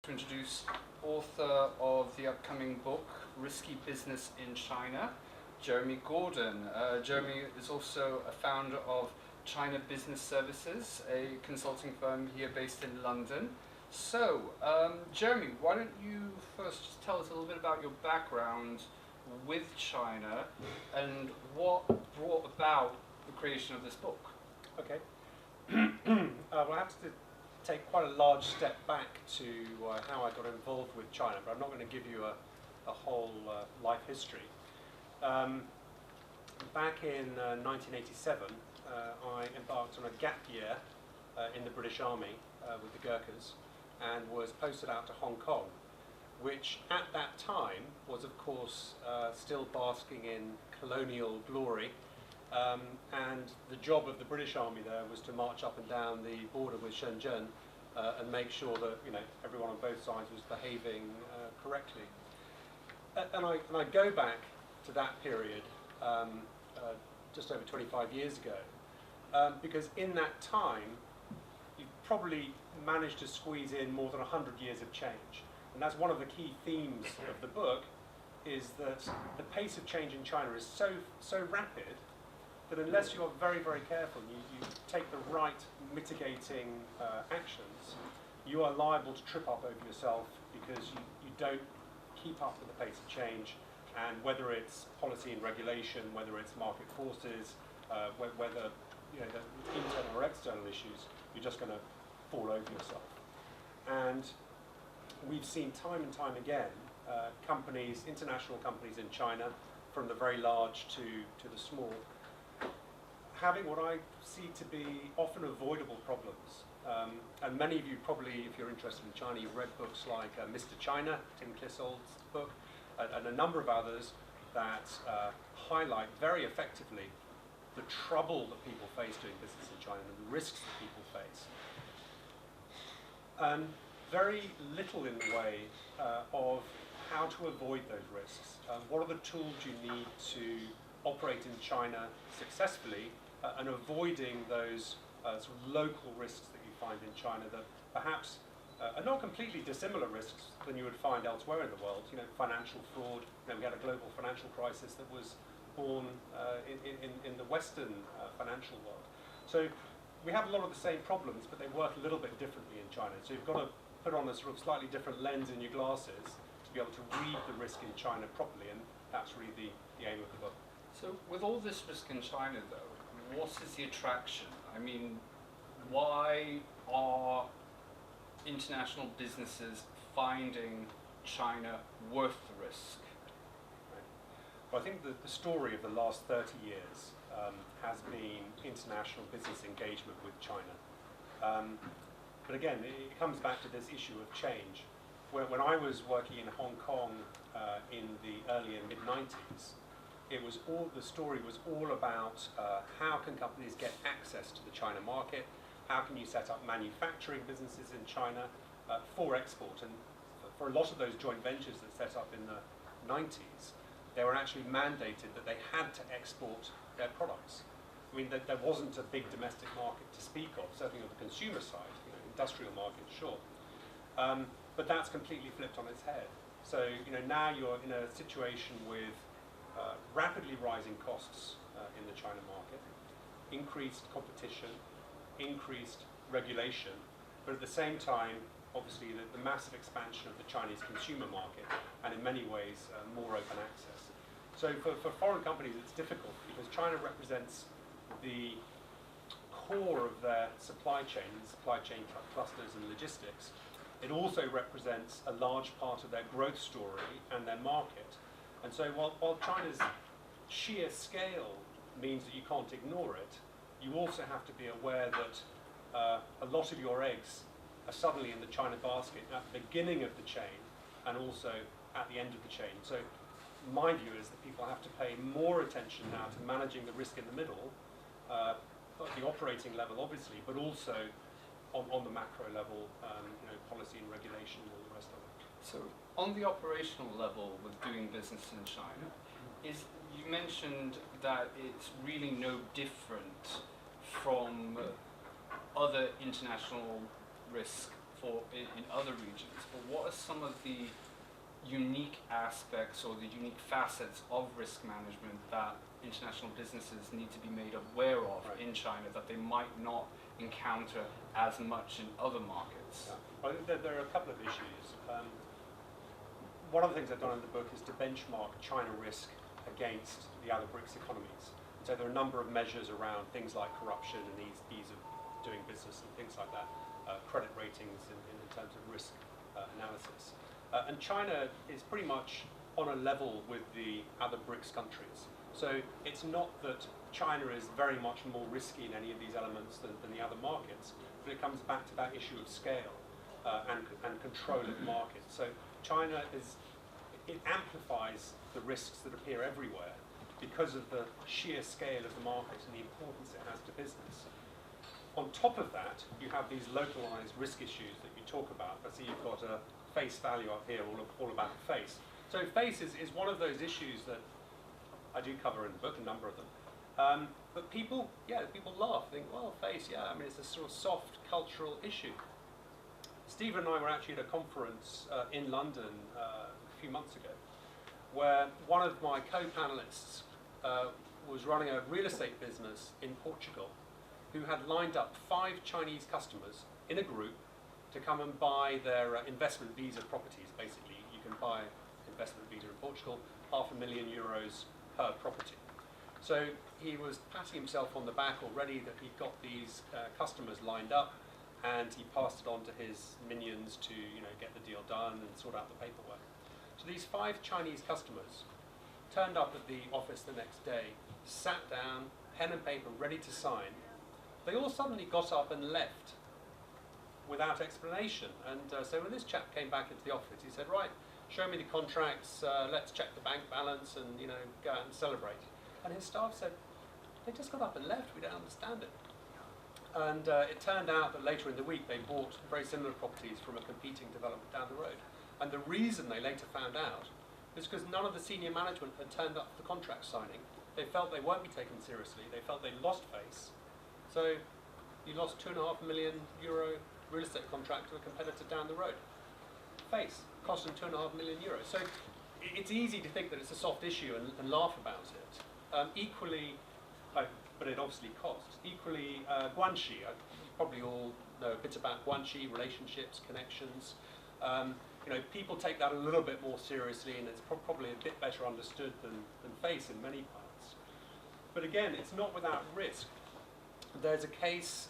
To introduce author of the upcoming book, Risky Business in China, Jeremy Gordon. Jeremy is also a founder of China Business Services, a consulting firm here based in London. So, Jeremy, why don't you first just tell us a little bit about your background with China and what brought about the creation of this book? Okay. Well, I have to take quite a large step back to how I got involved with China, but I'm not going to give you a whole life history. Back in 1987, I embarked on a gap year in the British Army with the Gurkhas and was posted out to Hong Kong, which at that time was, of course, still basking in colonial glory. And the job of the British Army there was to march up and down the border with Shenzhen and make sure that everyone on both sides was behaving correctly. And I go back to that period just over 25 years ago because in that time you probably managed to squeeze in more than 100 years of change. And that's one of the key themes of the book, is that the pace of change in China is so rapid that unless you are very, very careful, you take the right mitigating actions, you are liable to trip up over yourself because you don't keep up with the pace of change. And whether it's policy and regulation, whether it's market forces, whether the internal or external issues, you're just going to fall over yourself. And we've seen time and time again companies, international companies in China, from the very large to the small, having what I see to be often avoidable problems. And many of you probably, if you're interested in China, you've read books like Mr. China, Tim Clissold's book, and a number of others that highlight very effectively the trouble that people face doing business in China and the risks that people face. And very little in the way of how to avoid those risks. What are the tools you need to operate in China successfully and avoiding those sort of local risks that you find in China that perhaps are not completely dissimilar risks than you would find elsewhere in the world. Financial fraud. We had a global financial crisis that was born in the Western financial world. So we have a lot of the same problems, but they work a little bit differently in China. So you've got to put on a sort of slightly different lens in your glasses to be able to read the risk in China properly, and that's really the aim of the book. So with all this risk in China, though, what is the attraction? I mean, why are international businesses finding China worth the risk? Right. Well, I think the story of the last 30 years has been international business engagement with China. But again, it comes back to this issue of change. When I was working in Hong Kong in the early and mid-90s, the story was all about how can companies get access to the China market, how can you set up manufacturing businesses in China for export. And for a lot of those joint ventures that set up in the 90s, they were actually mandated that they had to export their products. I mean, there wasn't a big domestic market to speak of, certainly on the consumer side, industrial market, sure. But that's completely flipped on its head. So, now you're in a situation with rapidly rising costs in the China market, increased competition, increased regulation, but at the same time, obviously, the massive expansion of the Chinese consumer market, and in many ways, more open access. So for foreign companies, it's difficult because China represents the core of their supply chain clusters and logistics. It also represents a large part of their growth story and their market. And so while China's sheer scale means that you can't ignore it, you also have to be aware that a lot of your eggs are suddenly in the China basket at the beginning of the chain and also at the end of the chain. So my view is that people have to pay more attention now to managing the risk in the middle, at the operating level obviously, but also on the macro level, policy and regulation and all the rest of it. So on the operational level with doing business in China, you mentioned that it's really no different from other international risk in other regions. But some of the unique aspects or the unique facets of risk management that international businesses need to be made aware of in China that they might not encounter as much in other markets? Yeah. Well, I think that there are a couple of issues. One of the things I've done in the book is to benchmark China risk against the other BRICS economies. So there are a number of measures around things like corruption and ease of doing business and things like that, credit ratings in terms of risk analysis. And China is pretty much on a level with the other BRICS countries. So it's not that China is very much more risky in any of these elements than the other markets, but it comes back to that issue of scale and control of markets. So China it amplifies the risks that appear everywhere because of the sheer scale of the market and the importance it has to business. On top of that, you have these localized risk issues that you talk about. I see you've got a face value up here, all about face. So face is one of those issues that I do cover in the book, a number of them. But people laugh, think, well, face, yeah, I mean, it's a sort of soft cultural issue. Stephen and I were actually at a conference in London a few months ago, where one of my co-panelists was running a real estate business in Portugal, who had lined up 5 Chinese customers in a group to come and buy their investment visa properties. Basically, you can buy investment visa in Portugal, €500,000 per property. So he was patting himself on the back already that he'd got these customers lined up, and he passed it on to his minions to get the deal done and sort out the paperwork. So these 5 Chinese customers turned up at the office the next day, sat down, pen and paper ready to sign. They all suddenly got up and left without explanation. And so when this chap came back into the office, he said, right, show me the contracts, let's check the bank balance and go out and celebrate. And his staff said, they just got up and left, we don't understand it. And it turned out that later in the week they bought very similar properties from a competing development down the road. And the reason they later found out is because none of the senior management had turned up for the contract signing. They felt they weren't be taken seriously. They felt they lost face. So you lost €2.5 million real estate contract to a competitor down the road. Face cost them €2.5 million. So it's easy to think that it's a soft issue and laugh about it. Equally, but it obviously costs. Equally, Guanxi, you probably all know a bit about Guanxi, relationships, connections. People take that a little bit more seriously, and it's probably a bit better understood than face in many parts. But again, it's not without risk. There's a case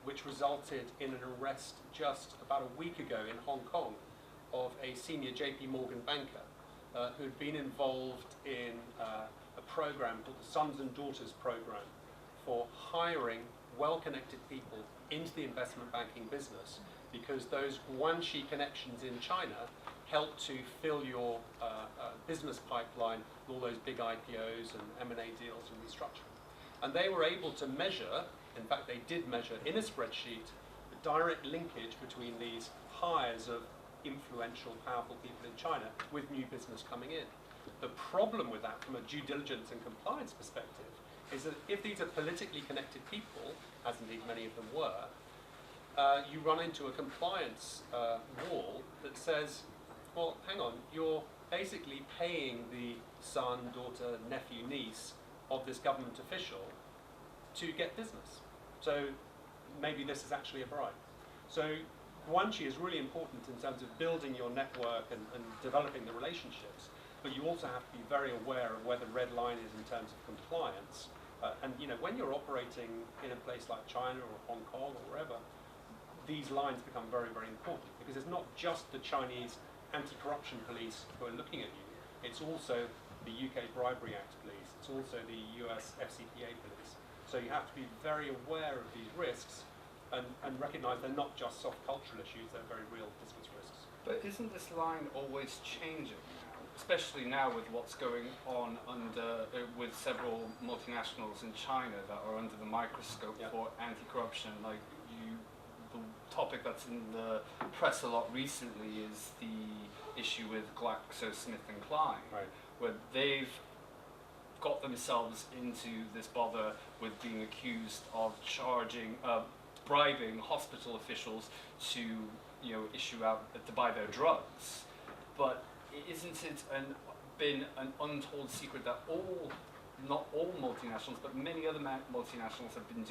which resulted in an arrest just about a week ago in Hong Kong of a senior JP Morgan banker who'd been involved in a program called the Sons and Daughters Program for hiring well-connected people into the investment banking business, because those Guanxi connections in China help to fill your business pipeline with all those big IPOs and M&A deals and restructuring. And they were able to measure, in fact they did measure in a spreadsheet, the direct linkage between these hires of influential, powerful people in China with new business coming in. The problem with that from a due diligence and compliance perspective is that if these are politically connected people, as indeed many of them were, you run into a compliance wall that says, well, hang on, you're basically paying the son, daughter, nephew, niece of this government official to get business. So maybe this is actually a bribe. So Guanxi is really important in terms of building your network and developing the relationships, but you also have to be very aware of where the red line is in terms of compliance. And when you're operating in a place like China or Hong Kong or wherever, these lines become very, very important, because it's not just the Chinese anti-corruption police who are looking at you, it's also the UK Bribery Act police, it's also the US FCPA police. So you have to be very aware of these risks and recognise they're not just soft cultural issues, they're very real business risks. But isn't this line always changing now? Especially now with what's going on with several multinationals in China that are under the microscope for anti-corruption. The topic that's in the press a lot recently is the issue with GlaxoSmithKline, where they've got themselves into this bother with being accused of bribing hospital officials to issue out to buy their drugs. But isn't it been an untold secret that not all multinationals, but many other multinationals have been